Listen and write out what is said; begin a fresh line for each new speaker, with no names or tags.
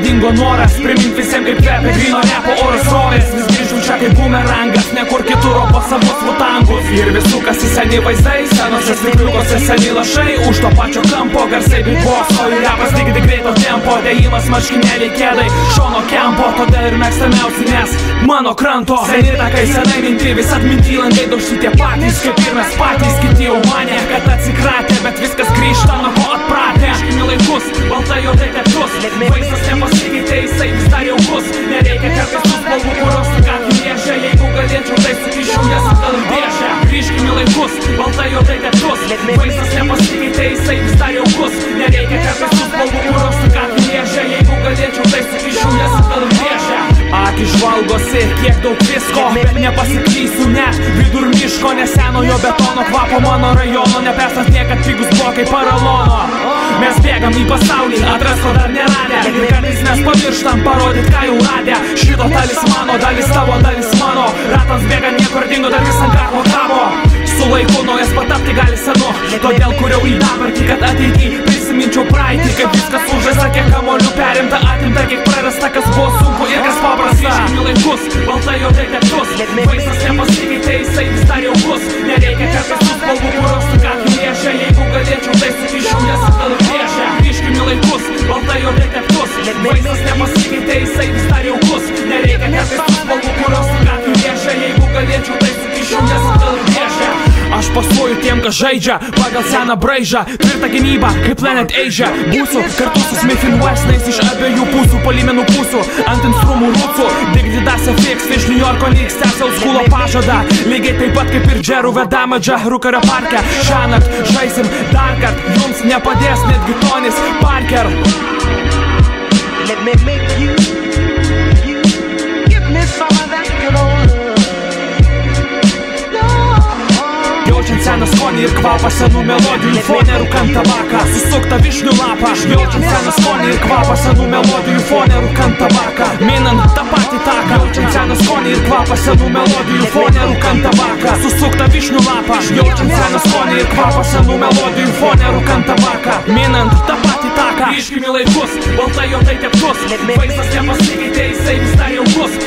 dingo noras primint visiems kaip kvepia gryno repo oro srovės. Vis grįžtų čia kaip bumerangas, nekur kitur, o pas savus mutangus. Ir visų kas į seni vaizdai, senose stikliukose seni lašai. Už to pačio kampo garsai beatboxo ir repas dygdi greito tempo. Dėjimas marškinėliai kėdai, šono kempo. Todėl ir mėgstamiausi, nes mano kranto seni takai, senai minti, vis atminty langai daužti tie patys, kaip ir mes patys. Kiti jau manė, kad atsikratė, bet viskas grįžta, nuo ko atpratę. Iškini laikus, baltai juodai teptus, vaizdas nepasikeitė, jisai vis dar jaukus. Nereikia kartais tų spalvų, kurios tik atliešia. Jeigu galėčiau, tai sukiščiau jas atgal į dėžę. Grįžkime laikus, baltai juodai teptus, vaizdas nepasikeitė, jisai vis dar jaukus. Nereikia kartais tų spalvų, kurios tik atliešia. Jeigu galėčiau, tai sukiščiau jas atgal į dėžę. Akis žvalgosi, kiek daug visko, bet nepasiklysiu net vidur miško. Nesenojo betono kvapo mano rajono, nepesas niekad pigus blokai paralono. Mes bėgam į pasaulį, atras ko dar neradę. Ir kartais mes pamirštam parodyt, ką jau radę. Šito talismano, dalis tavo, dalis mano. Ratams bėga niekur dingo, dar vis ant kaklo tavo. Su laiku naujas patapti gali senu, todėl kuriau į dabartį, kad ateitį prisiminčiau praeitį. Kaip viskas užžaista, kiek kamolių perimta, atimta, kiek prarasta, kas buvo sunku ir kas paprasta. Grįžkime laikus, baltai juodai teptus, vaizdas nepasikeitė, jisai vis dar jaukus. Nereikia kartais tų spalvų, kurios tik atliešia. Jeigu galėčiau, tai sukiščiau jas atgal į dėžę. Grįžkime laikus, baltai juodai teptus, vaizdas nepasikeitė, jisai vis dar jaukus. Nereikia kartais tų spalvų, kurios tik atliešia. Jeigu galėčiau, tai sukiščiau jas atgal į dėžę. Aš pasuoju tiem, kas žaidžia pagal seną braižą, tvirtą gynybą, kaip Planet Asia. Būsiu kartu su Smith & Westonais iš abiejų pusių, polimenų pusių, ant instrumų rūcų. Digdidas FX iš New Yorko Knicks tęsia old school'o pažadą. Lygiai taip pat kaip ir Džerų Vedamadžą Rukario parke. Šiąnakt žaisim dar kart, jums nepadės netgi Tonis Parker.
Let me make you give me some of that good old love.
Jaučiant seną skonį ir kvapą senų melodijų fone, rūkant tabaką, susukta višnių lapą. Jaučiant seną skonį ir kvapą senų melodijų fone, rūkant tabaką, minant tą patį taką. Jaučiant seną skonį ir kvapą senų melodijų fone, rūkant tabaką, susukta višnių lapą. Jaučiant seną skonį ir kvapą senų melodijų fone, rūkant tabaką, minant tą patį taką. Grįžkime laikus, baltai juodai teptus, vaizdas nepasikeitė, jisai vis dar jaukus.